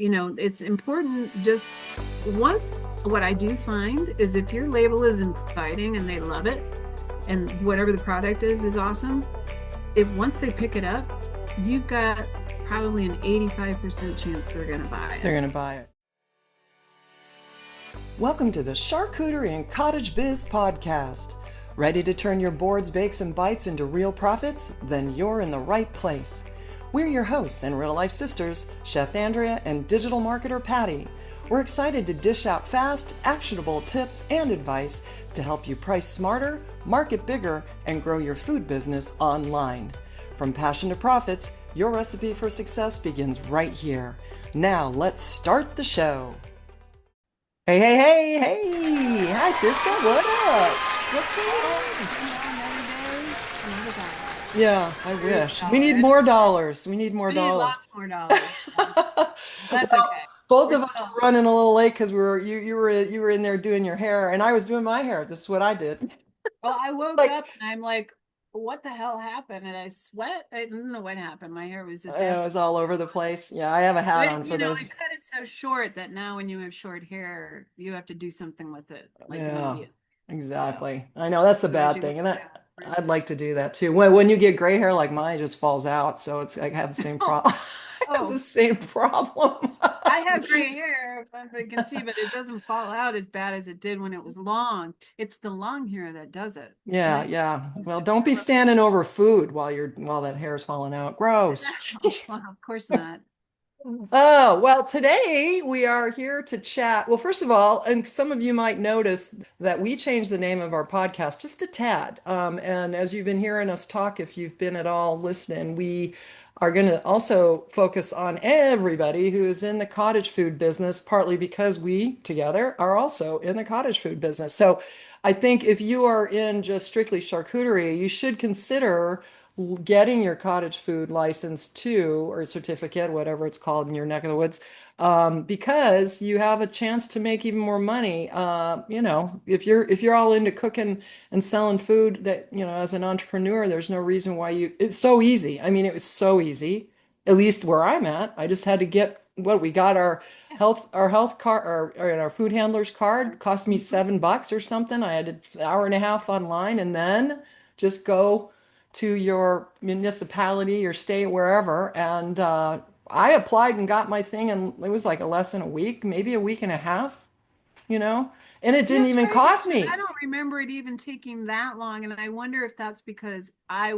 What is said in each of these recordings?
It's important just once. What I do find is if your label is inviting and they love it and whatever the product is awesome, if once they pick it up, you've got probably an 85% chance they're going to buy it. They're going to buy it. Welcome to the Charcuterie Cottage Biz podcast. Ready to turn your boards, bakes, and bites into real profits? Then you're in the right place. We're your hosts and real-life sisters, Chef Andrea and digital marketer Patty. We're excited to dish out fast, actionable tips and advice to help you price smarter, market bigger, and grow your food business online. From passion to profits, your recipe for success begins right here. Now let's start the show. Hey, hey, hey, hey! Hi, sister. What up? What's going on? Yeah, I wish. We need more dollars. We need more dollars. Lots more dollars. That's okay. Both of us were running a little late because you were in there doing your hair, and I was doing my hair. This is what I did. Well, I woke up and I'm like, what the hell happened? And I sweat. I didn't know what happened. My hair was just it was all over the place. Yeah, I have a hat on for those. I cut it so short that now when you have short hair, you have to do something with it. Yeah, exactly. So, I know that's the bad thing, and I'd like to do that too. When you get gray hair like mine, it just falls out. So it's I have the same problem. I have the same problem. I have gray hair, if I can see, but it doesn't fall out as bad as it did when it was long. It's the long hair that does it. Yeah, yeah. Well, don't be standing over food while that hair is falling out. Gross. Well, of course not. Oh, well, today we are here to chat. Well, first of all, and some of you might notice that we changed the name of our podcast just a tad. And as you've been hearing us talk, if you've been at all listening, we are going to also focus on everybody who is in the cottage food business, partly because we together are also in the cottage food business. So I think if you are in just strictly charcuterie, you should consider getting your cottage food license too, or certificate, whatever it's called in your neck of the woods, because you have a chance to make even more money. If you're all into cooking and selling food, that as an entrepreneur, there's no reason why it's so easy. I mean, it was so easy, at least where I'm at. I just had to get we got our health card, our food handler's card, cost me $7 or something. I had an hour and a half online, and then just go to your municipality or state, wherever. And I applied and got my thing, and it was like less than a week, maybe a week and a half, and it didn't even cost me. I don't remember it even taking that long. And I wonder if that's because I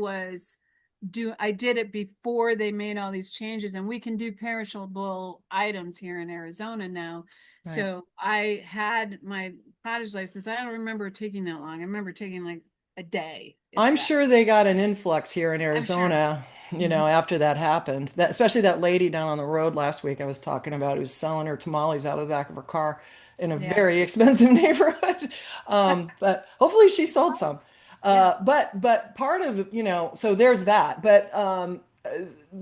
did it before they made all these changes, and we can do perishable items here in Arizona now. Right. So I had my cottage license. I don't remember it taking that long. I remember taking like a day. I'm sure they got an influx here in Arizona, after that happened. Especially that lady down on the road last week I was talking about, who was selling her tamales out of the back of her car in a very expensive neighborhood. But hopefully she sold some. But part of, so there's that. But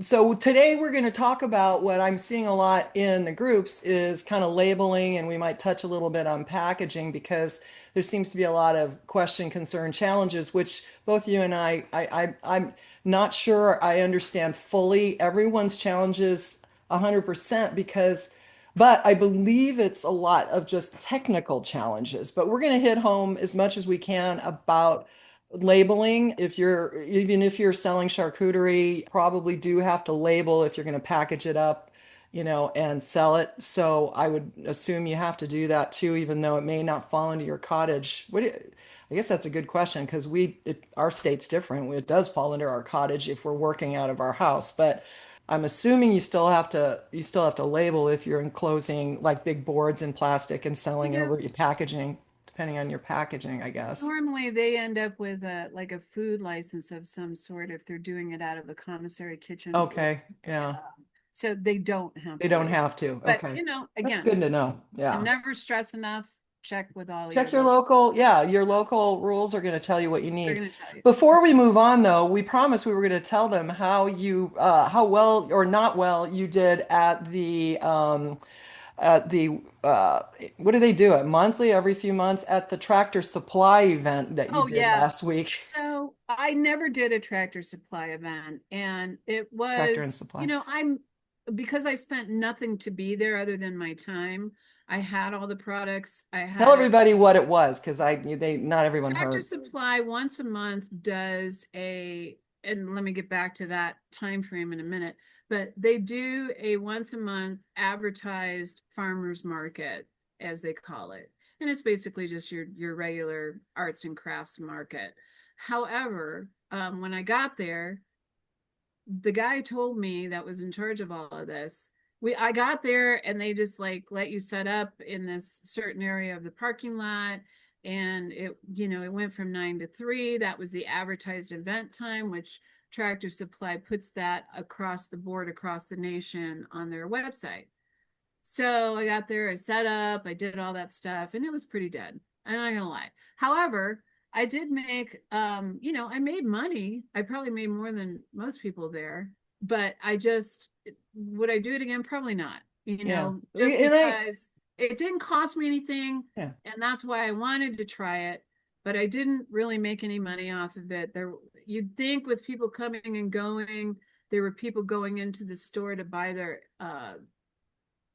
so today we're going to talk about what I'm seeing a lot in the groups is kind of labeling, and we might touch a little bit on packaging, because there seems to be a lot of question, concern, challenges, which both you and I'm not sure I understand fully everyone's challenges 100%, but I believe it's a lot of just technical challenges. But we're going to hit home as much as we can about labeling. Even if you're selling charcuterie, probably do have to label if you're going to package it up, and sell it. So I would assume you have to do that too, even though it may not fall into your cottage. I guess that's a good question, because our state's different. It does fall under our cottage if we're working out of our house, but I'm assuming you still have to label if you're enclosing like big boards in plastic and selling over your packaging, depending on your packaging, I guess. Normally they end up with like a food license of some sort if they're doing it out of a commissary kitchen. Okay, yeah. So they don't have to. They don't have to. But, okay. Again, that's good to know. Yeah. Never stress enough. Check with all your local. Yeah, your local rules are going to tell you what you need. Before we move on, though, we promised we were going to tell them how well or not well you did at the what do they do it monthly, every few months, at the Tractor Supply event that you did last week? So I never did a Tractor Supply event, and it was, Tractor and Supply. because I spent nothing to be there other than my time. I had all the products. I Tell had it. everybody what it was, because not everyone Tractor heard. Supply once a month does a, and let me get back to that time frame in a minute, but they do a once a month advertised farmers market, as they call it. And it's basically just your regular arts and crafts market. However, when I got there, the guy told me that was in charge of all of this. I got there and they just like let you set up in this certain area of the parking lot, and it went from 9 to 3. That was the advertised event time, which Tractor Supply puts that across the board across the nation on their website. So I got there, I set up, I did all that stuff, and it was pretty dead. I'm not gonna lie. However, I did make, I made money. I probably made more than most people there, but would I do it again? Probably not, Yeah. just And because it didn't cost me anything, yeah. and that's why I wanted to try it, but I didn't really make any money off of it. You'd think with people coming and going, there were people going into the store to buy their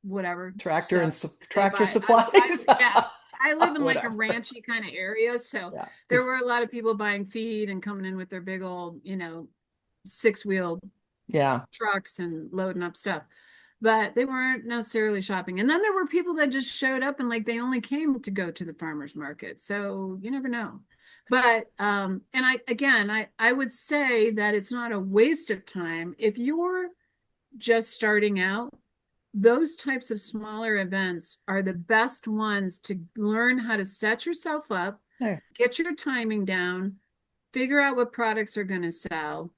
whatever stuff they Tractor buy. supplies. Yeah, I live in like a Whatever. ranchy kind of area, so Yeah. there were a lot of people buying feed and coming in with their big old, 6-wheel Yeah. trucks and loading up stuff. But they weren't necessarily shopping. And then there were people that just showed up and like they only came to go to the farmers market. So you never know. But and I would say that it's not a waste of time if you're just starting out. Those types of smaller events are the best ones to learn how to set yourself up, Hey. get your timing down, figure out what products are going to sell,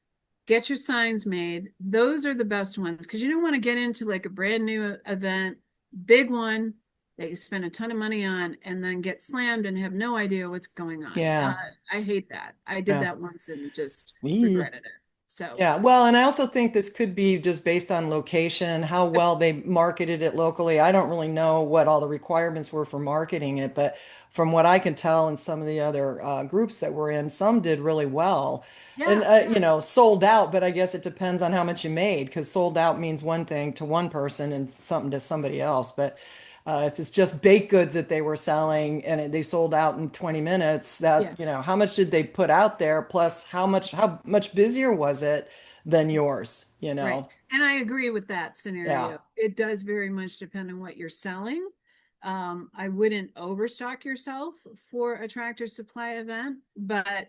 get your signs made. Those are the best ones because you don't want to get into like a brand new event, big one that you spend a ton of money on and then get slammed and have no idea what's going on. Yeah. I hate that. I did Yeah. that once and just Me. regretted it. So, Yeah, well, and I also think this could be just based on location, how well they marketed it locally. I don't really know what all the requirements were for marketing it, but from what I can tell in some of the other groups that we're in, some did really well. And, yeah, sold out, but I guess it depends on how much you made, because sold out means one thing to one person and something to somebody else. But if it's just baked goods that they were selling and they sold out in 20 minutes, yeah. how much did they put out there? Plus, how much busier was it than yours, you Right. know? And I agree with that Yeah. scenario. It does very much depend on what you're selling. I wouldn't overstock yourself for a Tractor Supply event, but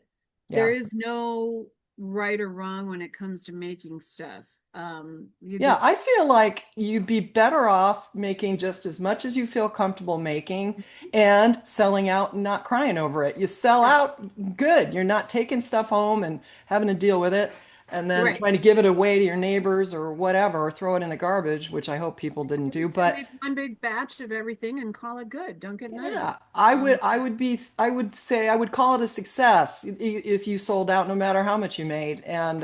there Yeah. is no right or wrong when it comes to making stuff. You Yeah, just, I feel like you'd be better off making just as much as you feel comfortable making and selling out and not crying over it. You sell right, out, good. You're not taking stuff home and having to deal with it and then right. trying to give it away to your neighbors or whatever, or throw it in the garbage, which I hope people didn't I do. would say But make one big batch of everything and call it good. Don't get nutty. yeah, I would Um, I would be I would say I would call it a success if you sold out no matter how much you made and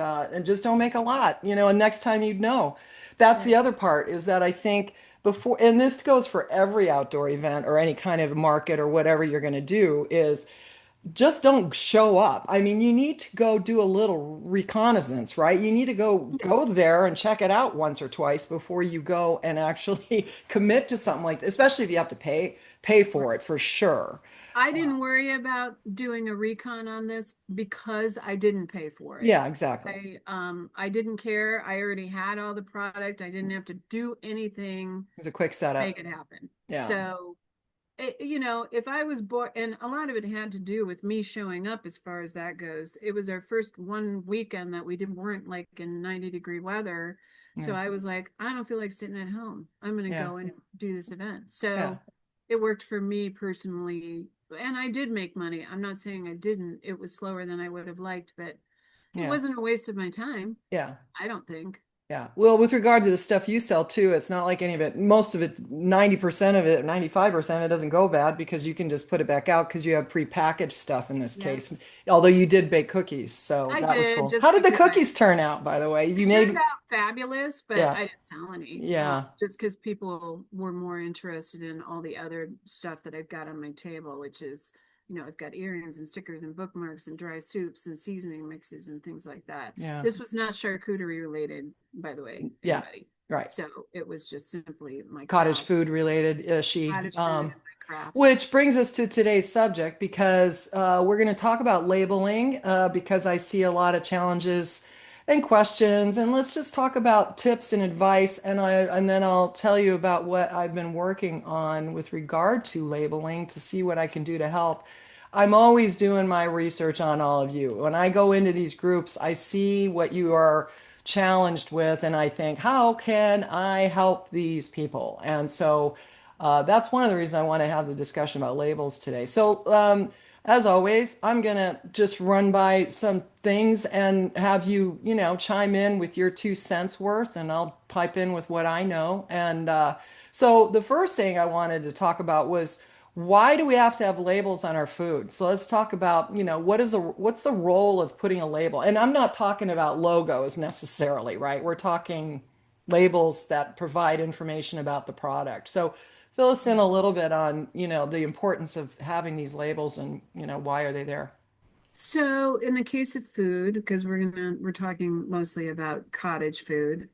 just don't make a lot, and next time you'd know. That's the right. other part is that I think before, and this goes for every outdoor event or any kind of market or whatever you're going to do, is just don't show up. I mean, you need to go do a little reconnaissance, right? You need to go there and check it out once or twice before you go and actually commit to something like this, especially if you have to pay for it for sure. I didn't worry about doing a recon on this because I didn't pay for it. Yeah, exactly. I didn't care. I already had all the product. I didn't have to do anything It's a quick to make setup. it happen. Yeah. So if I was bored, and a lot of it had to do with me showing up as far as that goes. It was our first one weekend that we didn't weren't like in 90-degree weather. So Yeah. I was like, I don't feel like sitting at home. I'm gonna Yeah. go and do this event. Yeah. So it worked for me personally. And I did make money. I'm not saying I didn't. It was slower than I would have liked, but it Yeah. wasn't a waste of my time. Yeah. I don't think. Yeah. Well, with regard to the stuff you sell too, it's not like any of it, most of it, 90% of it, 95% of it doesn't go bad because you can just put it back out because you have prepackaged stuff in this Yeah, case. Although you did bake cookies, so I that was did cool. How just did the because cookies turn out, by the way? it You turned made, out fabulous, but yeah. I didn't sell any. Yeah. Just because people were more interested in all the other stuff that I've got on my table, which is, I've got earrings and stickers and bookmarks and dry soups and seasoning mixes and things like that. Yeah. This was not charcuterie related, by the way, Yeah. anybody. Right. So it was just simply my Cottage craft, food related ishy. cottage food and my crafts. Which brings us to today's subject because we're going to talk about labeling because I see a lot of challenges and questions, and let's just talk about tips and advice, and then I'll tell you about what I've been working on with regard to labeling to see what I can do to help. I'm always doing my research on all of you. When I go into these groups, I see what you are challenged with, and I think, how can I help these people? And so that's one of the reasons I want to have the discussion about labels today. So, as always, I'm going to just run by some things and have you, chime in with your 2 cents worth, and I'll pipe in with what I know. And so, the first thing I wanted to talk about was why do we have to have labels on our food? So let's talk about, what's the role of putting a label? And I'm not talking about logos necessarily, right? We're talking labels that provide information about the product. So fill us in a little bit on, the importance of having these labels and, why are they there? So in the case of food, because we're talking mostly about cottage food.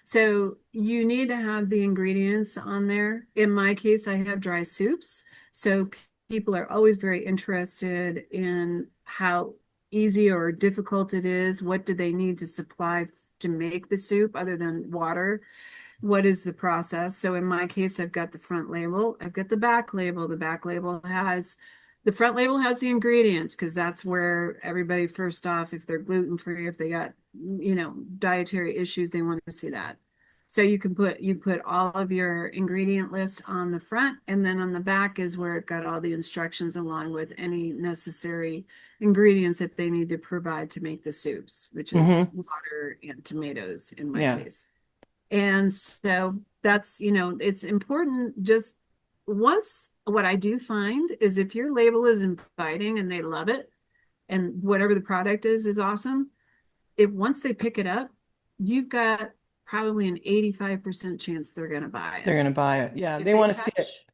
So you need to have the ingredients on there. In my case, I have dry soups. So people are always very interested in how easy or difficult it is. What do they need to supply to make the soup other than water? What is the process? So in my case, I've got the front label, I've got the back label. The front label has the ingredients because that's where everybody first off, if they're gluten free, if they got, dietary issues, they want to see that. So you put all of your ingredient list on the front, and then on the back is where it got all the instructions along with any necessary ingredients that they need to provide to make the soups, which is Mm-hmm. water and tomatoes in my Yeah. case. And so that's, it's important just once what I do find is if your label is inviting and they love it and whatever the product is awesome, if once they pick it up, you've got probably an 85% chance they're going to buy They're it. going to buy it. Yeah. If They they want to see it. touch,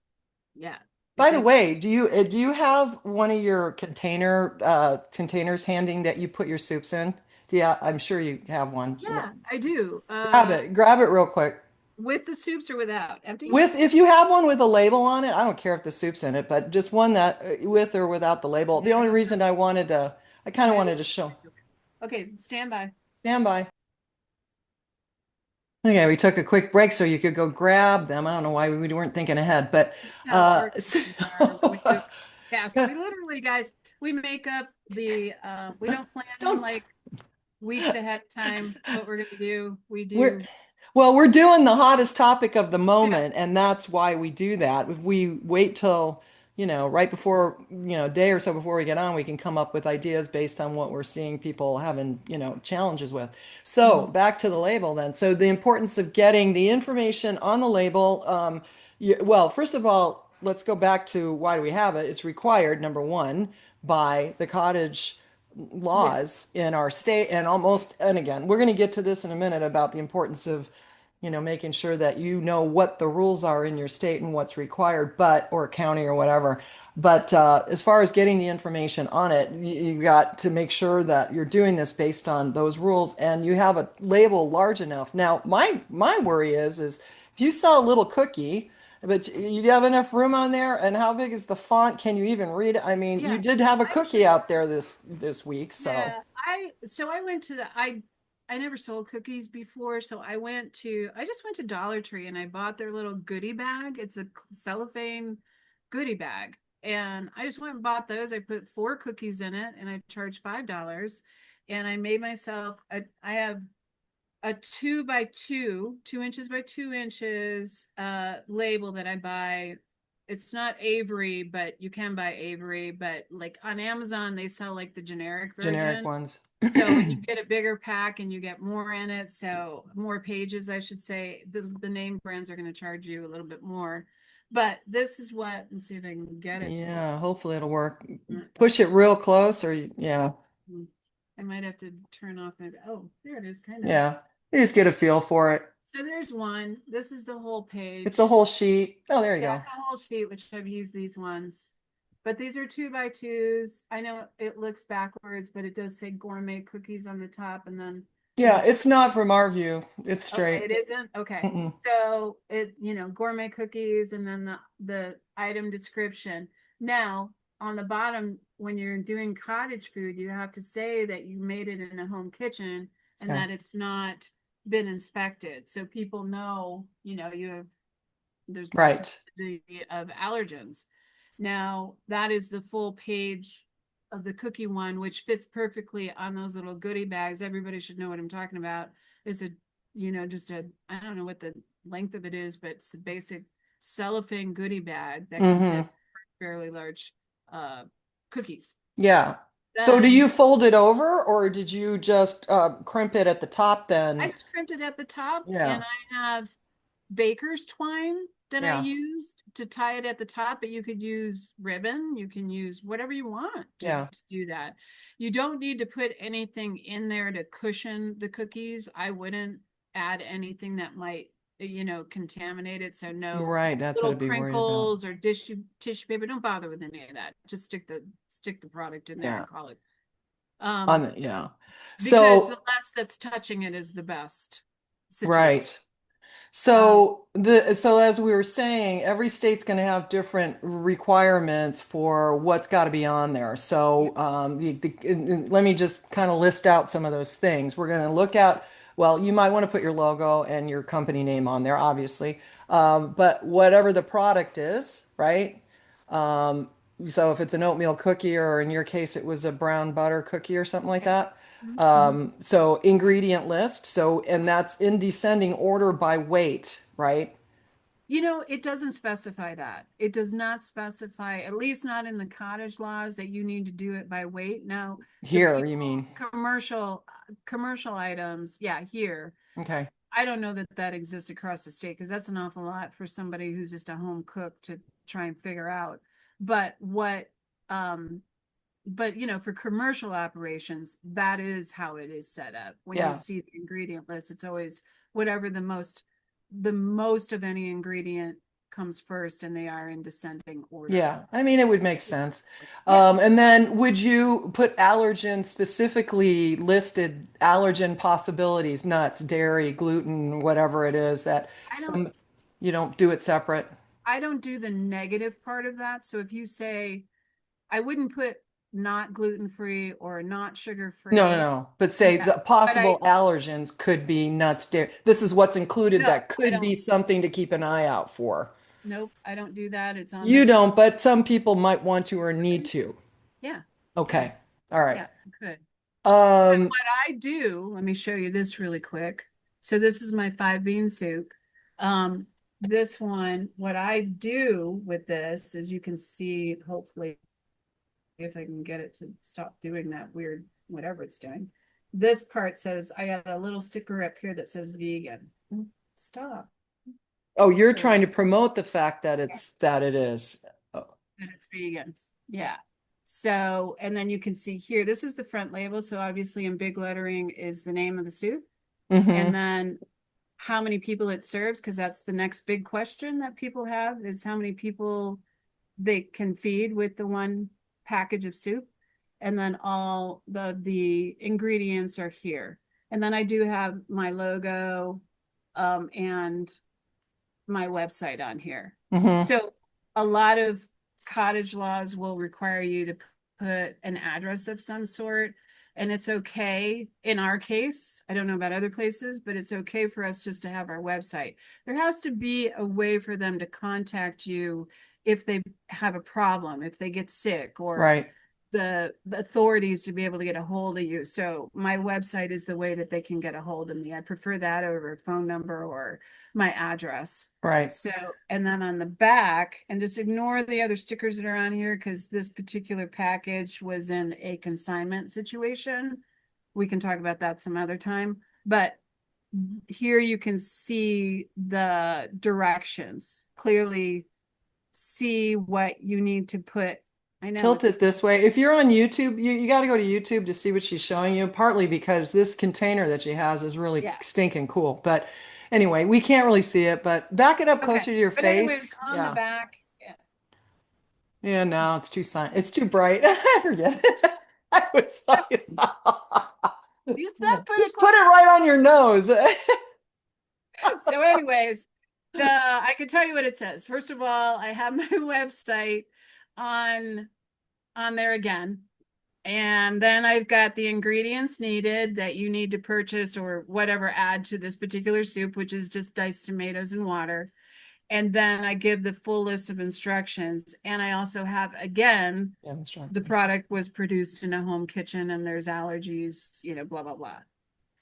yeah, if By the they touch, way, do you have one of your containers handing that you put your soups in? Yeah, I'm sure you have one. yeah, I do. Grab it real quick. With the soups or without, empty? With if you have one with a label on it, I don't care if the soup's in it, but just one that with or without the label. Yeah, The I only don't reason I kind of have wanted it. to show. Okay, stand by. Stand by. Okay, we took a quick break so you could go grab them. I don't know why we weren't thinking ahead, but This is how it uh, works so- when we do cast. We literally, guys, we make up we don't plan don't like weeks ahead of time what we're gonna do. We we're do, Well, we're doing the hottest topic of the yeah. moment, and that's why we do that. If we wait till, right before, a day or so before we get on, we can come up with ideas based on what we're seeing people having, challenges with. So Mhm. back to the label then. So the importance of getting the information on the label. Well, first of all, let's go back to why do we have it? It's required, number one, by the cottage Yeah. laws in our state and again we're going to get to this in a minute about the importance of making sure that you know what the rules are in your state and what's required but or county or whatever, but as far as getting the information on it, you got to make sure that you're doing this based on those rules and you have a label large enough. Now my worry is if you sell a little cookie but you have enough room on there, and how big is the font? Can you even read it? I mean, you Yeah. did have a I cookie actually, out there this week, so yeah, I went to I never sold cookies before, so I just went to Dollar Tree and I bought their little goodie bag. It's a cellophane goodie bag. And I just went and bought those. I put 4 cookies in it and I charged $5. And I made myself I have a 2 by 2, 2 inches by 2 inches label that I buy. It's not Avery, but you can buy Avery, but like on Amazon they sell like the generic generic version. ones. So and you get a bigger pack and you get more in it, so more pages, I should say. The name brands are going to charge you a little bit more. But this is what, let's see if I can get it to work. Yeah, hopefully it'll work. Oh, Push it real close, or yeah, I might have to turn off my, oh, there it is, kind of. yeah. You just get a feel for it. So there's one. This is the whole It's a page. whole sheet. Oh, there you Yeah, go. it's a whole sheet, which I've used these ones. But these are 2 by 2s. I know it looks backwards, but it does say gourmet cookies on the top and then Yeah, it's not from our view. It's Okay, straight. it isn't? Okay. Mm-mm. So it, gourmet cookies and then the item description. Now, on the bottom, when you're doing cottage food, you have to say that you made it in a home kitchen and Okay. that it's not been inspected. So people know, there's Right. possibility of allergens. Now, that is the full page of the cookie one, which fits perfectly on those little goodie bags. Everybody should know what I'm talking about. It's just I don't know what the length of it is, but it's a basic cellophane goodie bag that can Hmm. fit fairly large uh, cookies. Yeah. So do Then you fold it over or did you just crimp it at the top I then? just crimped it at the top, and Yeah. I have baker's twine that I Yeah. used to tie it at the top, but you could use ribbon, you can use whatever you want Yeah. to do that. You don't need to put anything in there to cushion the cookies. I wouldn't add anything that might, contaminate it. So no Right. That's what little I'd be worried about. crinkles or tissue paper. Don't bother with any of that. Just stick the product in there Yeah. and call it. Yeah. Because the So, less that's touching it is the best situation. right. Um, So as we were saying, every state's going to have different requirements for what's got to be on there. yeah, So let me just kind of list out some of those things. We're going to look at, well, you might want to put your logo and your company name on there, obviously. But whatever the product is, right? Um, so if it's an oatmeal cookie, or in your case, it was a brown butter cookie or something like yeah. that. Mhm. So ingredient list. So, and that's in descending order by weight, right? It doesn't specify that. It does not specify, at least not in the cottage laws, that you need to do it by weight. Now, the Here, people you mean? commercial items, yeah, here. Okay. I don't know that that exists across the state because that's an awful lot for somebody who's just a home cook to try and figure out. But um, for commercial operations, that is how it is set up. When you Yeah. see the ingredient list, it's always whatever the most of any ingredient comes first, and they are in descending order. Yeah. I mean, it would make sense. Yeah, And then would you put allergen specifically listed allergen possibilities, nuts, dairy, gluten, whatever it is that I don't some, you don't do it separate? I don't do the negative part of that. So if you say, I wouldn't put not gluten free or not sugar No, no, free. no. But say Yeah, the but I possible allergens could be nuts, dairy. This is what's included no, that I could be don't. something to keep an eye out for. Nope, I don't do that. It's on You the. don't, but some people might want to or need to. Yeah, yeah, Okay. All right. yeah, you could. Um, What I do, let me show you this really quick. So this is my five bean soup. This one, what I do with this, as you can see, hopefully, if I can get it to stop doing that weird whatever it's doing. This part says I got a little sticker up here that says vegan. Stop. oh, you're There we trying go. to promote the fact that it is. Oh, And it's vegan. Yeah. So, and then you can see here, this is the front label. So obviously in big lettering is the name of the soup. And mm-hmm. then how many people it serves, because that's the next big question that people have is how many people they can feed with the one package of soup. And then all the ingredients are here. And then I do have my logo and my website on here. Mm-hmm. So a lot of cottage laws will require you to put an address of some sort. And it's okay in our case. I don't know about other places, but it's okay for us just to have our website. There has to be a way for them to contact you if they have a problem, if they get sick, or Right. the authorities to be able to get a hold of you. So my website is the way that they can get a hold of me. I prefer that over a phone number or my address. Right. So, and then on the back, and just ignore the other stickers that are on here because this particular package was in a consignment situation. We can talk about that some other time. But here you can see the directions, clearly see what you need to put. I know Tilt it's a it this way. If you're on YouTube, you got to go to YouTube to see what she's showing you, partly because this container that she has is really yeah. stinking cool. But anyway, we can't really see it, but back it up Okay. closer to your But anyways, face. on the Yeah. back, yeah. Yeah, no, it's too bright. I forget it. I was like, You said put it Just put close. it right on your nose. So anyways, I can tell you what it says. First of all, I have my website on there again. And then I've got the ingredients needed that you need to purchase or whatever add to this particular soup, which is just diced tomatoes and water. And then I give the full list of instructions. And I also have, again, Yeah, that's right. the product was produced in a home kitchen and there's allergies, blah, blah, blah.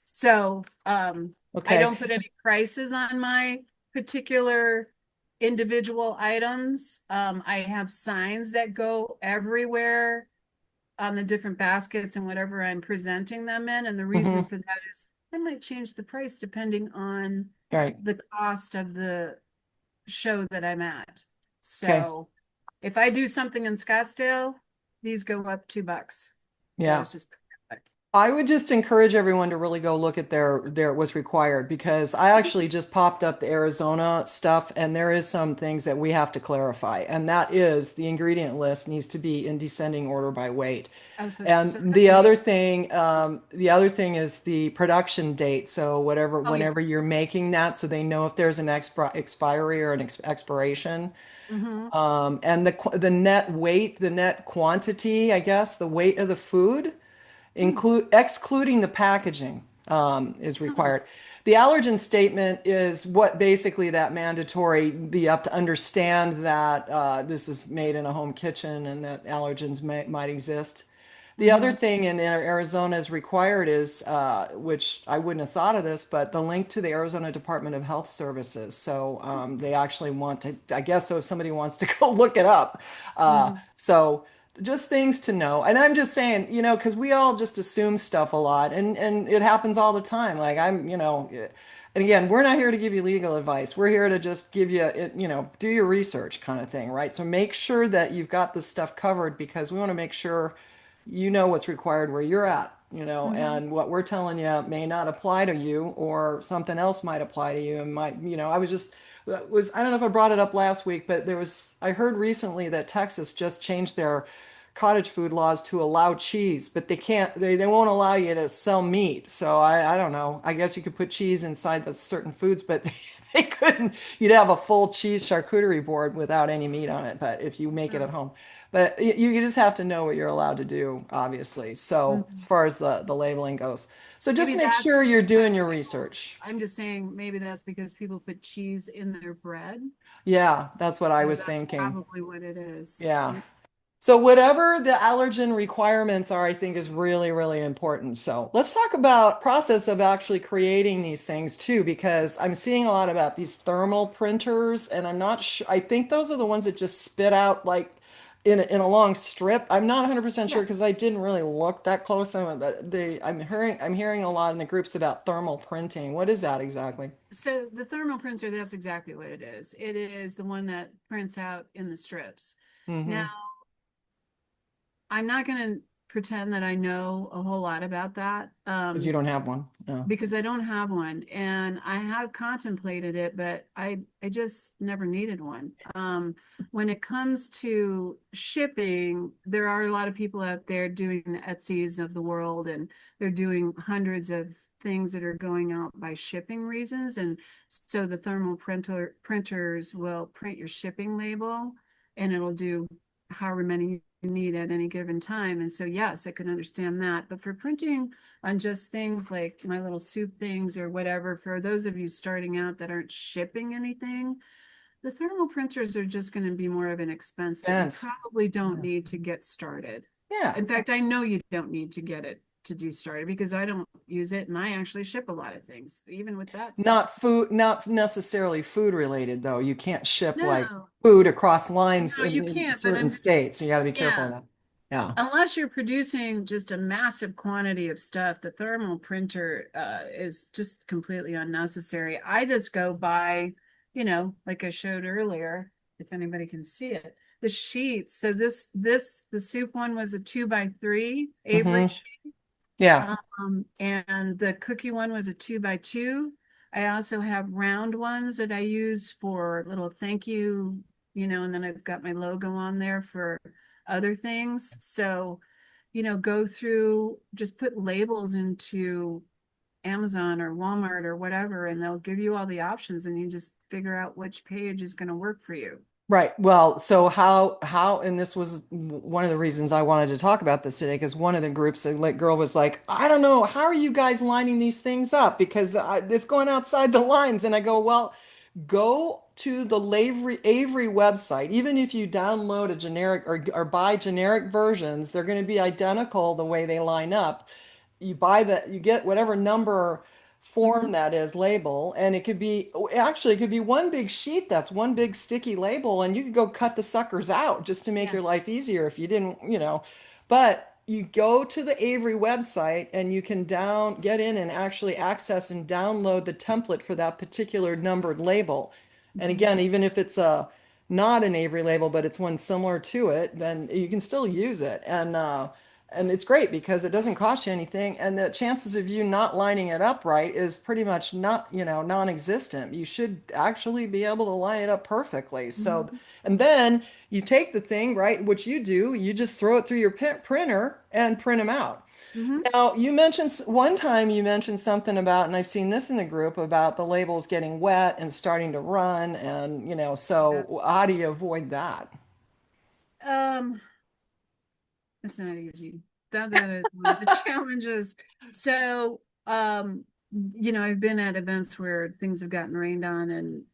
So I Okay. don't put any prices on my particular individual items. I have signs that go everywhere on the different baskets and whatever I'm presenting them in. And the reason Hmm. for that is I might change the price depending on Right. the cost of the show that I'm at. Okay. So if I do something in Scottsdale, these go up $2. So Yeah. it's just I would just encourage everyone to really go look at their what's required because I actually just popped up the Arizona stuff and there is some things that we have to clarify. And that is the ingredient list needs to be in descending order by weight. oh, so And that's me. the other thing is the production date. So Oh yeah. whenever you're making that, so they know if there's an expiry or an expiration. Mm-hmm. And the net weight, the net quantity, I guess, the weight of the food excluding the packaging is Mm-hmm. required. The allergen statement is what basically that mandatory, you have to understand that this is made in a home kitchen and that allergens might exist. The other Mm-hmm. thing in Arizona is required is, which I wouldn't have thought of this, but the link to the Arizona Department of Health Services. So they actually want to, I guess, so if somebody wants to go look it up. Mm-hmm. So just things to know. And I'm just saying, because we all just assume stuff a lot and it happens all the time. Like and again, we're not here to give you legal advice. We're here to just give you, do your research kind of thing, right? So make sure that you've got this stuff covered because we want to make sure you know what's required where you're at, Mm-hmm. and what we're telling you may not apply to you or something else might apply to you and might, I was just I don't know if I brought it up last week, but I heard recently that Texas just changed their cottage food laws to allow cheese, but they won't allow you to sell meat. So I don't know. I guess you could put cheese inside the certain foods, but they couldn't. You'd have a full cheese charcuterie board without any meat on it, but if you make it at home. But you just have to know what you're allowed to do, obviously. So Mm-hmm. as far as the labeling goes. So just Maybe make sure that's you're doing because your people, research. I'm just saying, maybe that's because people put cheese in their bread. Yeah, that's what I So was that's thinking. probably what it is. Yeah. So whatever the allergen requirements are, I think is really, really important. So let's talk about process of actually creating these things too, because I'm seeing a lot about these thermal printers, and I'm not sure. I think those are the ones that just spit out like in a long strip. I'm not 100% sure Yeah. because I didn't really look that close on it, but I'm hearing a lot in the groups about thermal printing. What is that exactly? So the thermal printer, that's exactly what it is. It is the one that prints out in the strips. Now, Mm-hmm. I'm not going to pretend that I know a whole lot about that. Because you don't have one. No. Because I don't have one and I have contemplated it, but I just never needed one. When it comes to shipping, there are a lot of people out there doing the Etsy's of the world and they're doing hundreds of things that are going out by shipping reasons. And so the thermal printers will print your shipping label and it'll do however many you need at any given time. And so, yes, I can understand that. But for printing on just things like my little soup things or whatever, for those of you starting out that aren't shipping anything, the thermal printers are just going to be more of an expense that you Fence. probably don't Yeah. need to get started. Yeah. In fact, I know you don't need to get it to do started because I don't use it and I actually ship a lot of things, even with that said. Not necessarily food related though. You can't ship like No, food across lines no, you in can't, but certain I'm just, states. So you got to be careful of yeah. that. Yeah. Unless you're producing just a massive quantity of stuff, the thermal printer is just completely unnecessary. I just go by, like I showed earlier, if anybody can see it, the sheets. So the soup one was a 2x3 Avery Hmm. sheet, Yeah. and the cookie one was a 2x2. I also have round ones that I use for little thank you, and then I've got my logo on there for other things. So go through, just put labels into Amazon or Walmart or whatever, and they'll give you all the options and you just figure out which page is going to work for you. Right. Well, so and this was one of the reasons I wanted to talk about this today, because one of the groups, a like girl was like, I don't know, how are you guys lining these things up? Because it's going outside the lines. And I go, well, go to the Avery website. Even if you download a generic or buy generic versions, they're going to be identical the way they line up. You get whatever number form Hmm. that is label, and it could be one big sheet that's one big sticky label, and you could go cut the suckers out just to make Yeah. your life easier if you didn't. But you go to the Avery website and you can get in and actually access and download the template for that particular numbered label. And Hmm. again, even if it's a not an Avery label, but it's one similar to it, then you can still use it. And it's great because it doesn't cost you anything, and the chances of you not lining it up right is pretty much non-existent. You should actually be able to line it up perfectly. So, Hmm. and then you take the thing, right, which you do, you just throw it through your printer and print them out. Hmm. Now, one time you mentioned something about, and I've seen this in the group, about the labels getting wet and starting to run, and Yeah. so how do you avoid that? Um, it's not easy. That is one of the challenges. So, I've been at events where things have gotten rained on, and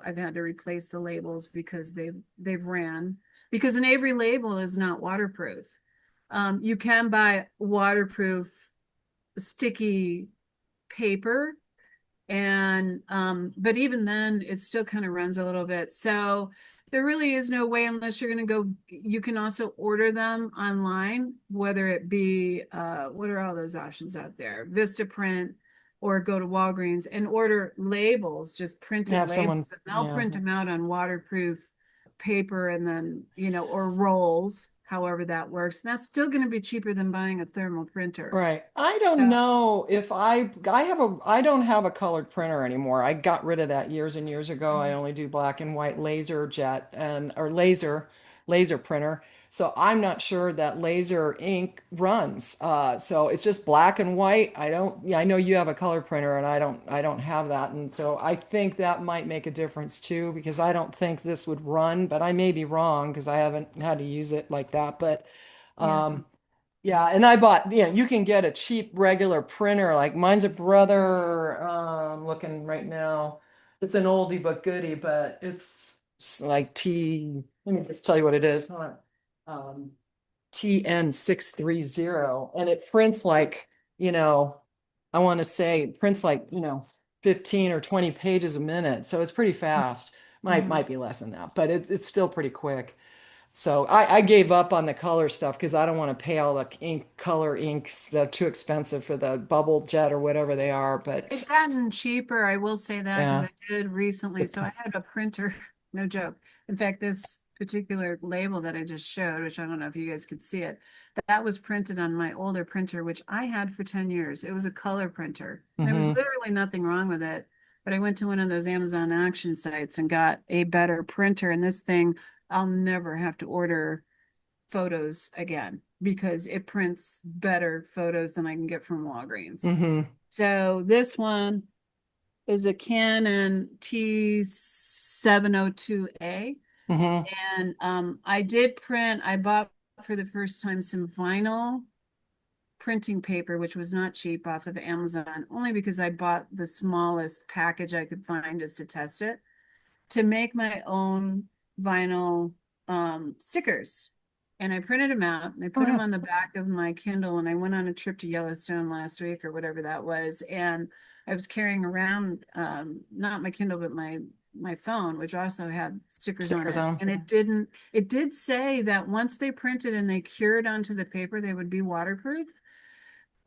I've had to replace the labels because they've ran, because an Avery label is not waterproof. You can buy waterproof sticky paper, and but even then it still kind of runs a little bit. So there really is no way, unless you're going to go. You can also order them online, whether it be what are all those options out there, Vistaprint, or go to Walgreens and order labels, just printed Have someone, labels, and they'll yeah. print them out on waterproof paper, and then or rolls, however that works. And that's still going to be cheaper than buying a thermal printer. Right. I So don't know if I don't have a colored printer anymore. I got rid of that years and years ago. I only do black and white laser jet and or laser printer. So I'm not sure that laser ink runs. So it's just black and white. Yeah, I know you have a color printer and I don't have that. And so I think that might make a difference too, because I don't think this would run, but I may be wrong because I haven't had to use it like that. But yeah. um yeah, and I bought, you can get a cheap regular printer. Like mine's a brother, looking right now. It's an oldie but goodie, but like let me just tell you what it is. Hold on. TN630. And it prints like, you know, I want to say it prints like, 15 or 20 pages a minute. So it's pretty fast. Mhm. Might be less than that, but it's still pretty quick. So I gave up on the color stuff because I don't want to pay all the color inks. They're too expensive for the bubble jet or whatever they are. They've But gotten cheaper, I will say that, because yeah, I did recently. So I had a printer, no joke. In fact, this particular label that I just showed, which I don't know if you guys could see it, that was printed on my older printer, which I had for 10 years. It was a color printer. There was hmm, literally nothing wrong with it. But I went to one of those Amazon auction sites and got a better printer. And this thing, I'll never have to order photos again because it prints better photos than I can get from Walgreens. hmm, So this one is a Canon T702A. hmm. And I bought for the first time some vinyl printing paper, which was not cheap, off of Amazon, only because I bought the smallest package I could find just to test it, to make my own vinyl stickers. And I printed them out and I Oh put them yeah. on the back of my Kindle. And I went on a trip to Yellowstone last week or whatever that was. And I was carrying around not my Kindle, but my phone, which also had stickers on Stickers it. on And it did say that once they printed and they cured onto the paper, they would be waterproof.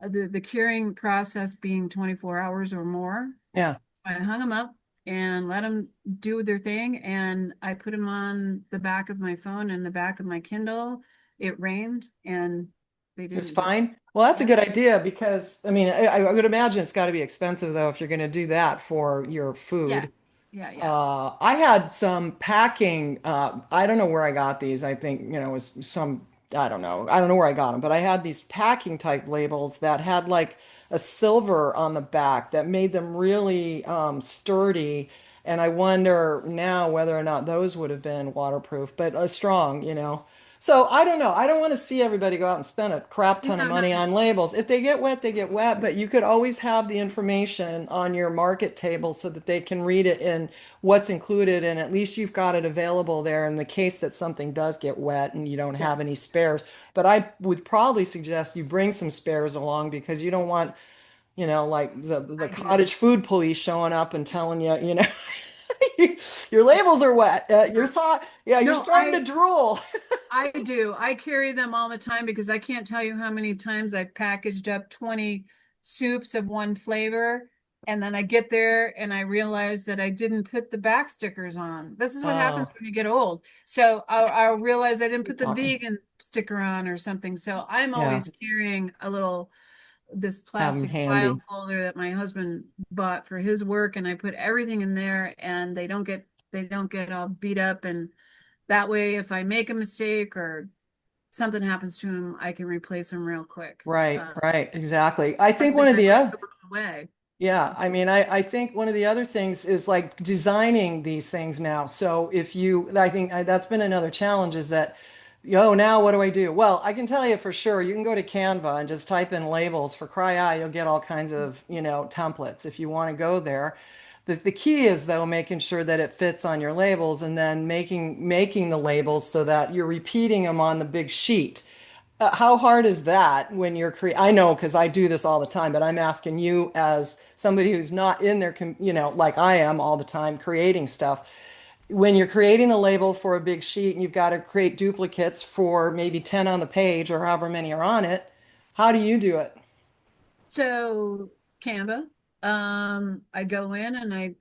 The curing process being 24 hours or more. them. Yeah. I hung them up and let them do their thing. And I put them on the back of my phone and the back of my Kindle. It rained and they It's didn't go. fine. Well, that's a Yep. good idea because I mean, I would imagine it's got to be expensive though if you're going to do that for your Yeah. food. Yeah. Yeah. I had some packing. I don't know where I got these. I think, it was some I don't know. I don't know where I got them, but I had these packing type labels that had like a silver on the back that made them really sturdy. And I wonder now whether or not those would have been waterproof, but strong, you know. So I don't know. I don't want to see everybody go out and spend a crap ton of No, no, money no. on labels. If they get wet, they get wet, but you could always have the information on your market table so that they can read it in what's included, and at least you've got it available there in the case that something does get wet and you don't Yeah, have any spares. But I would probably suggest you bring some spares along because you don't want, like the I do. cottage food police showing up and telling you, your labels are wet. Yeah, you're No, starting to drool. I do. I carry them all the time because I can't tell you how many times I've packaged up 20 soups of one flavor. And then I get there and I realize that I didn't put the back stickers on. This is what happens Oh, when you get old. So I'll realize I didn't keep put the talking. vegan sticker on or something. So I'm Yeah, always carrying this have them plastic file handy. folder that my husband bought for his work. And I put everything in there and they don't get all beat up. And that way, if I make a mistake or something happens to him, I can replace him real quick. Right, Uh, right, exactly. I think Something one of I the might other, throw away. yeah, I mean, I think one of the other things is like designing these things now. So if you, I think that's been another challenge is that, now what do I do? Well, I can tell you for sure, you can go to Canva and just type in labels for cry you'll get all kinds of, templates if you want to go there. The key is though making sure that it fits on your labels and then making the labels so that you're repeating them on the big sheet. How hard is that when you're I know because I do this all the time, but I'm asking you as somebody who's not in there, like I am all the time creating stuff. When you're creating the label for a big sheet and you've got to create duplicates for maybe 10 on the page or however many are on it, how do you do it? So Canva, I go in and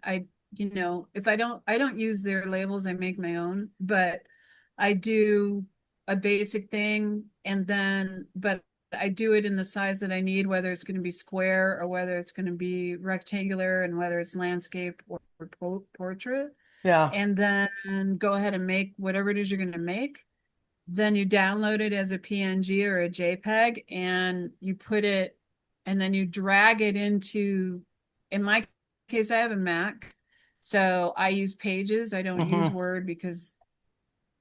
if I don't use their labels, I make my own, but I do a basic thing but I do it in the size that I need, whether it's going to be square or whether it's going to be rectangular and whether it's landscape or portrait. Yeah. And then go ahead and make whatever it is you're going to make. Then you download it as a PNG or a JPEG and then you drag it in my case, I have a Mac. So I use Pages. I don't use Mm-hmm. Word because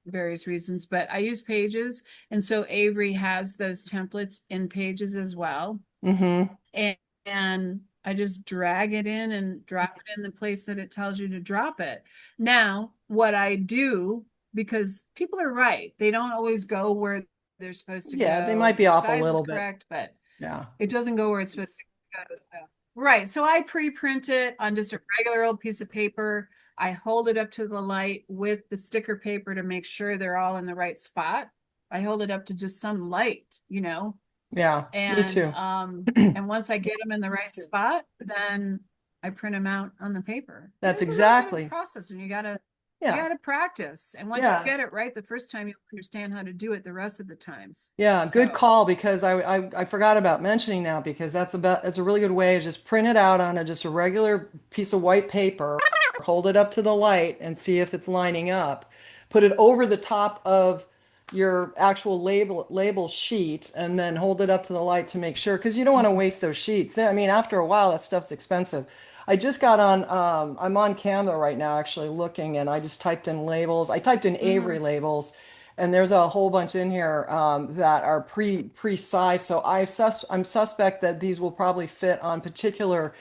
various reasons, but I use Pages. And so Avery has those templates in Pages as well. Mm-hmm. And, and I just drag it in and drop it in the place that it tells you to drop it. Now, what I do, because people are right, they don't always go where they're supposed to Yeah, they might go. be Their off a size is little bit. correct, but Yeah. it doesn't go where it's supposed to go. So. Right. So I pre-print it on just a regular old piece of paper. I hold it up to the light with the sticker paper to make sure they're all in the right spot. I hold it up to just some light. Yeah, me And too. um and once I get them in the right spot, then I print them out on the paper. And That's it's a little bit of a exactly. process and you Yeah. gotta practice. And once you Yeah. get it right the first time, you'll understand how to do it the rest of the times. Yeah, good So call because I forgot about mentioning that because that's a really good way to just print it out on just a regular piece of white paper, hold it up to the light and see if it's lining up. Put it over the top of your actual label sheet and then hold it up to the light to make sure because you don't want to waste those sheets. I mean, after a while that stuff's expensive. I just got on I'm on Canva right now actually looking and I just typed in labels. I typed in Avery mhm. labels and there's a whole bunch in here that are pre-sized. So I'm suspect that these will probably fit on particular.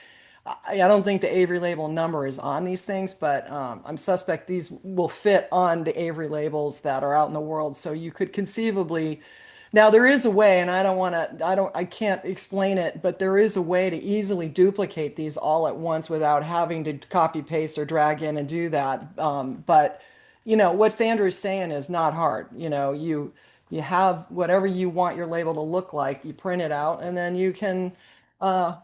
I don't think the Avery label number is on these things, but I'm suspect these will fit on the Avery labels that are out in the world. So you could conceivably. Now there is a way, and I can't explain it, but there is a way to easily duplicate these all at once without having to copy paste or drag in and do that. But what Andrew's saying is not hard. You have whatever you want your label to look like, you print it out, and then you can, uh,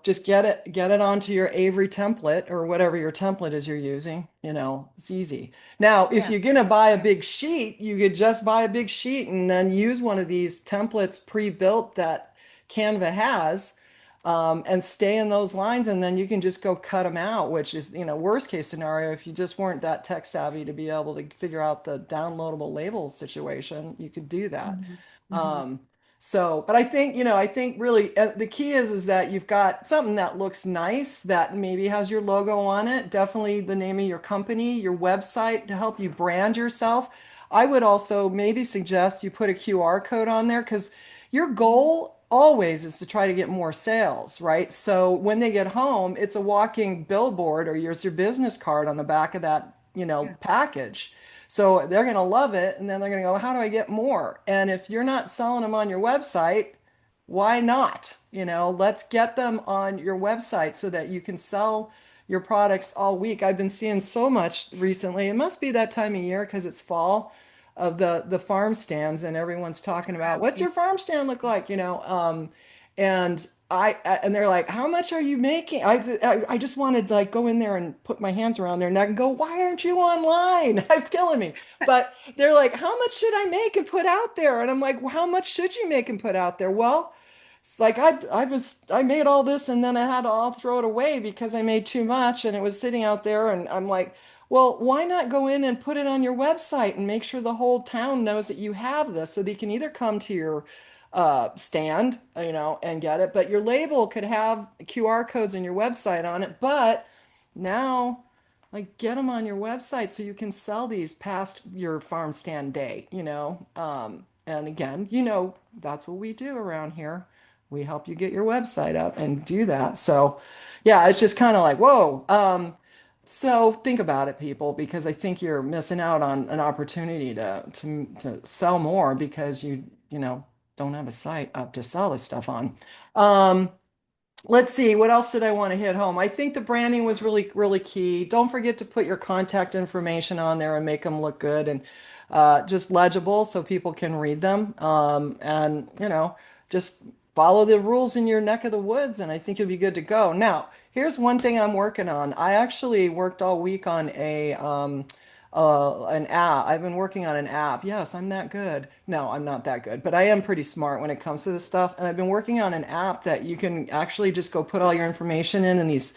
just get it onto your Avery template or whatever your template is you're using. It's easy. Now, if Yeah. you're gonna buy a big sheet, you could just buy a big sheet and then use one of these templates pre-built that Canva has and stay in those lines, and then you can just go cut them out, which if, worst case scenario, if you just weren't that tech savvy to be able to figure out the downloadable label situation, you could do that. Mhm. Mhm. Um, but I think really the key is that you've got something that looks nice that maybe has your logo on it, definitely the name of your company, your website to help you brand yourself. I would also maybe suggest you put a QR code on there because your goal always is to try to get more sales, right? So when they get home, it's a walking billboard or here's your business card on the back of that, Yeah. package. So they're going to love it. And then they're going to go, how do I get more? And if you're not selling them on your website, why not? Let's get them on your website so that you can sell your products all week. I've been seeing so much recently. It must be that time of year because it's fall of the farm stands and everyone's talking about what's your Absolutely. farm stand look like, and and they're like, how much are you making? I just wanted to like go in there and put my hands around their neck and go, why aren't you online? It's killing me. But they're like, how much should I make and put out there? And I'm like, well, how much should you make and put out there? Well, it's like I made all this and then I had to all throw it away because I made too much and it was sitting out there and I'm like, well, why not go in and put it on your website and make sure the whole town knows that you have this so they can either come to your stand, and get it, but your label could have QR codes and your website on it, but now like get them on your website so you can sell these past your farm stand day, and again, that's what we do around here. We help you get your website up and do that. So, yeah, it's just kind of like, whoa. So think about it, people, because I think you're missing out on an opportunity to sell more because you don't have a site up to sell this stuff on. Um, Let's see, what else did I want to hit home? I think the branding was really, really key. Don't forget to put your contact information on there and make them look good and just legible so people can read them. And, just follow the rules in your neck of the woods, and I think you'll be good to go. Now, here's one thing I'm working on. I actually worked all week on an app. I've been working on an app. Yes, I'm that good. No, I'm not that good, but I am pretty smart when it comes to this stuff. And I've been working on an app that you can actually just go put all your information in these,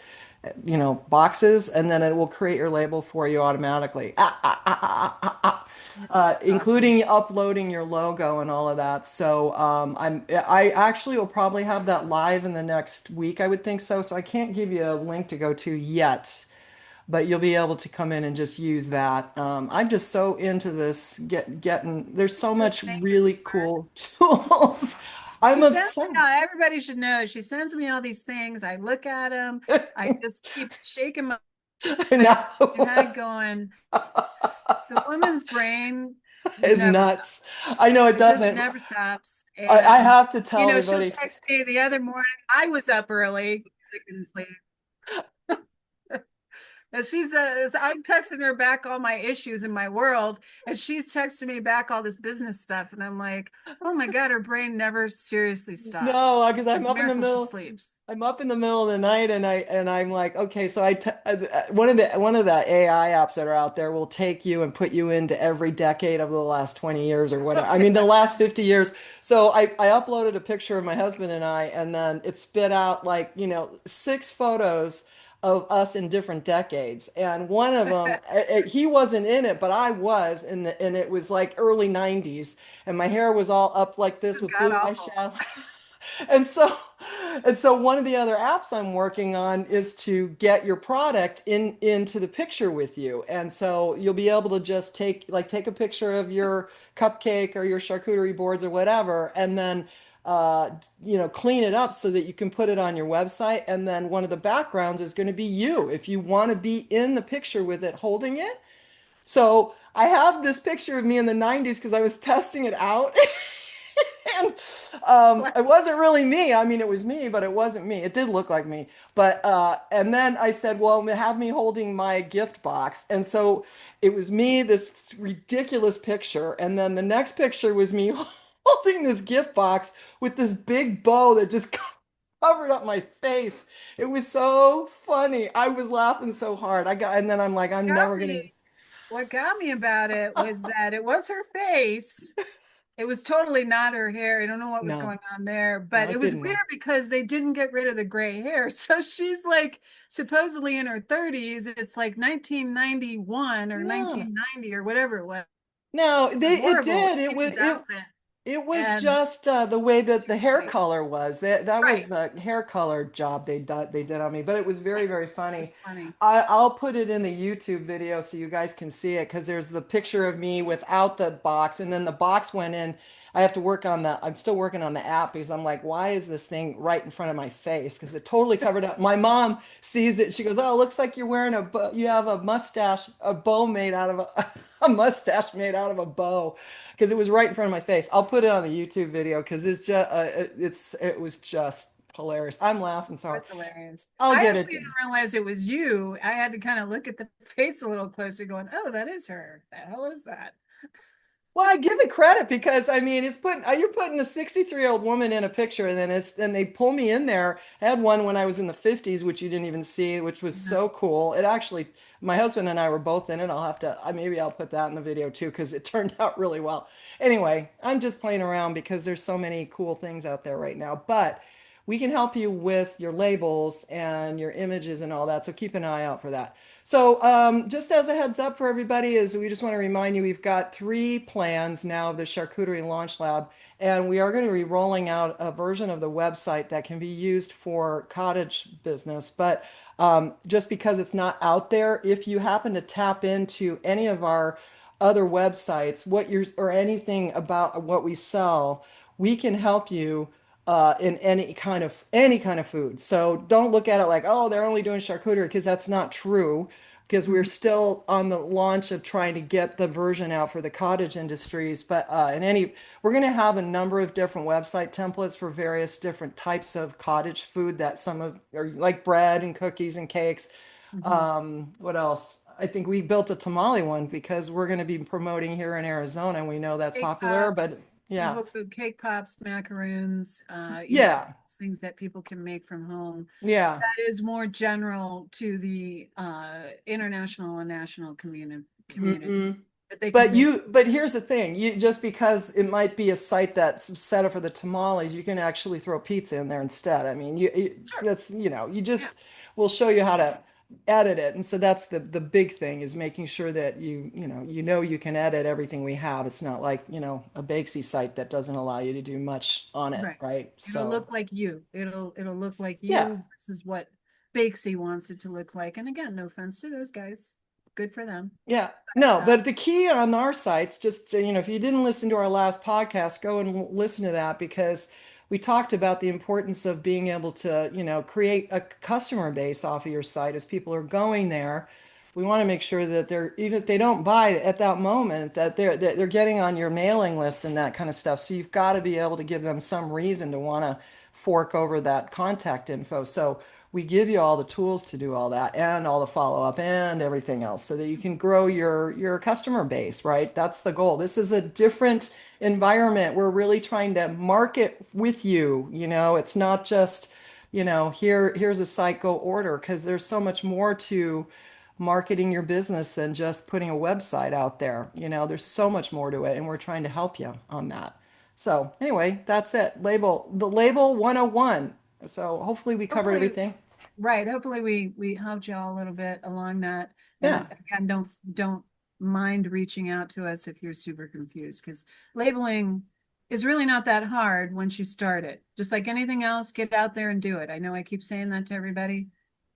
boxes, and then it will create your label for you automatically. That's awesome. Including uploading your logo and all of that. So I actually will probably have that live in the next week, I would think so. So I can't give you a link to go to yet, but you'll be able to come in and just use that. I'm just so into this getting, there's so much Sustainment. really cool tools. I'm She sends me obsessed. out, everybody should know. She sends me all these things. I look at them. I just keep shaking I my know. head going, the woman's brain It's never stops. nuts. I know it It just doesn't. never stops. I And, have to tell she'll everybody. text me the other morning. I was up early. I couldn't sleep. And she says, I'm texting her back all my issues in my world, and she's texting me back all this business stuff. And I'm like, oh my God, her brain never seriously stops. No, because It's a miracle she sleeps. I'm up in the middle of the night, and I'm like, okay, so one of the AI apps that are out there will take you and put you into every decade of the last 20 years or whatever. I mean, the last 50 years. So I uploaded a picture of my husband and I, and then it spit out like, 6 photos of us in different decades. And one of them, he wasn't in it, but I was, and it was like early 90s, and my hair was all up like this It's with god blue awful. eyeshadow. And so one of the other apps I'm working on is to get your product into the picture with you. And so you'll be able to just take a picture of your cupcake or your charcuterie boards or whatever, and then clean it up so that you can put it on your website. And then one of the backgrounds is going to be you if you want to be in the picture with it holding it. So I have this picture of me in the 90s because I was testing it out. And it wasn't really me. I mean, it was me, but it wasn't me. It did look like me. But and then I said, well, have me holding my gift box. And so it was me, this ridiculous picture. And then the next picture was me holding this gift box with this big bow that just covered up my face. It was so funny. I was laughing so hard. And then I'm like, I'm Got never gonna. me. What got me about it was that it was her face, It was totally not her hair. I don't know what was No, going on there, no, but it it was didn't weird work. because they didn't get rid of the gray hair. So she's like supposedly in her 30s. It's like 1991 or No, 1990 or whatever it was. no, A it horrible did. 80s outfit. It was And just the way that the super hair cute. color was. That Right. was a hair color job they did on me, but it was very, very funny. It's funny. I'll put it in the YouTube video so you guys can see it because there's the picture of me without the box, and then the box went in. I have to work on I'm still working on the app because I'm like, why is this thing right in front of my face? Because it totally covered up. My mom sees it. She goes, "Oh, it looks like you're wearing you have a mustache, a bow made out of a mustache made out of a bow." Because it was right in front of my face. I'll put it on the YouTube video because it was just hilarious. I'm laughing so hard. It's hilarious. I'll I get actually it. didn't realize it was you. I had to kind of look at the face a little closer, going, "Oh, that is her. The hell is that?" Well, I give it credit because I mean, you're putting a 63-year-old woman in a picture, and then they pull me in there. I had one when I was in the 50s, which you didn't even see, which was Mhm. so cool. It actually, my husband and I were both in it. Maybe I'll put that in the video too because it turned out really well. Anyway, I'm just playing around because there's so many cool things out there right now. But we can help you with your labels and your images and all that. So keep an eye out for that. So, just as a heads up for everybody, is we just want to remind you we've got 3 plans now of the Charcuterie Launch Lab, and we are going to be rolling out a version of the website that can be used for cottage business. But just because it's not out there, if you happen to tap into any of our other websites, or anything about what we sell, we can help you in any kind of food. So don't look at it like, oh, they're only doing charcuterie because that's not true. Because we're Mhm. still on the launch of trying to get the version out for the cottage industries. But we're going to have a number of different website templates for various different types of cottage food that some of are like bread and cookies and cakes. Mhm. What else? I think we built a tamale one because we're going to be promoting here in Arizona, and we know that's Cake popular. But pops. We yeah, hope the cake pops, macaroons, yeah, things that people can make from home. yeah. That is more general to the international and national community Mm-mm. that they can make. But here's the thing, you just because it might be a site that's set up for the tamales, you can actually throw pizza in there instead. I mean, Sure. that's, you Yeah. just, we'll show you how to edit it. And so that's the big thing is making sure that you can edit everything we have. It's not like, a Bakesy site that doesn't allow you to do much on it, Right. right? It'll So, look like you. It'll look like yeah. you. This is what Bakesy wants it to look like. And again, no offense to those guys. Good for them. Yeah. No, Uh, but the key on our sites, just, if you didn't listen to our last podcast, go and listen to that because we talked about the importance of being able to, create a customer base off of your site as people are going there. We want to make sure that even if they don't buy at that moment, that they're getting on your mailing list and that kind of stuff. So you've got to be able to give them some reason to want to fork over that contact info. So we give you all the tools to do all that and all the follow up and everything else so that you can grow your customer base, right? That's the goal. This is a different environment. We're really trying to market with you. It's not just, here's a site, go order, because there's so much more to marketing your business than just putting a website out there. There's so much more to it, and we're trying to help you on that. So anyway, that's it. The label 101. So hopefully we covered hopefully, everything. right. Hopefully we helped you all a little bit along that. And Yeah. again, don't mind reaching out to us if you're super confused because labeling is really not that hard once you start it. Just like anything else, get out there and do it. I know I keep saying that to everybody.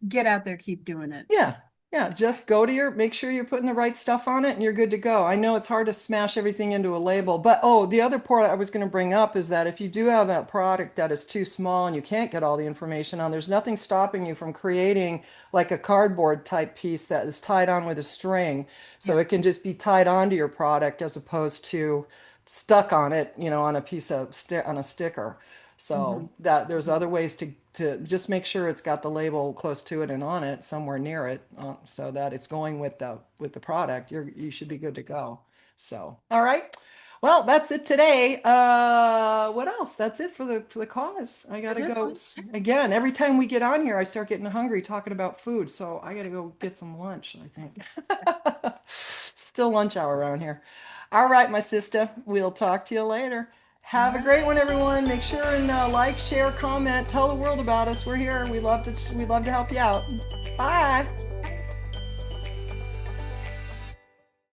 Get out there, keep doing it. Yeah. Yeah. Just make sure you're putting the right stuff on it and you're good to go. I know it's hard to smash everything into a label, but oh, the other part I was going to bring up is that if you do have that product that is too small and you can't get all the information on, there's nothing stopping you from creating like a cardboard type piece that is tied on with a string. So Yeah. it can just be tied onto your product as opposed to stuck on it, on a piece of on a sticker. Hmm. So that there's other ways to just make sure it's got the label close to it and on it, somewhere near it, so that it's going with the product. You should be good to go. So, all right. Well, that's it today. What else? That's it for the cause. I For gotta this go one, again. Every time we get on here, I start getting hungry talking about food. So I gotta go get some lunch, I think. Still lunch hour around here. All right, my sister. We'll talk to you later. All Have a great one, right. everyone. Make sure and like, share, comment, tell the world about us. We're here. We love to help you out. Bye.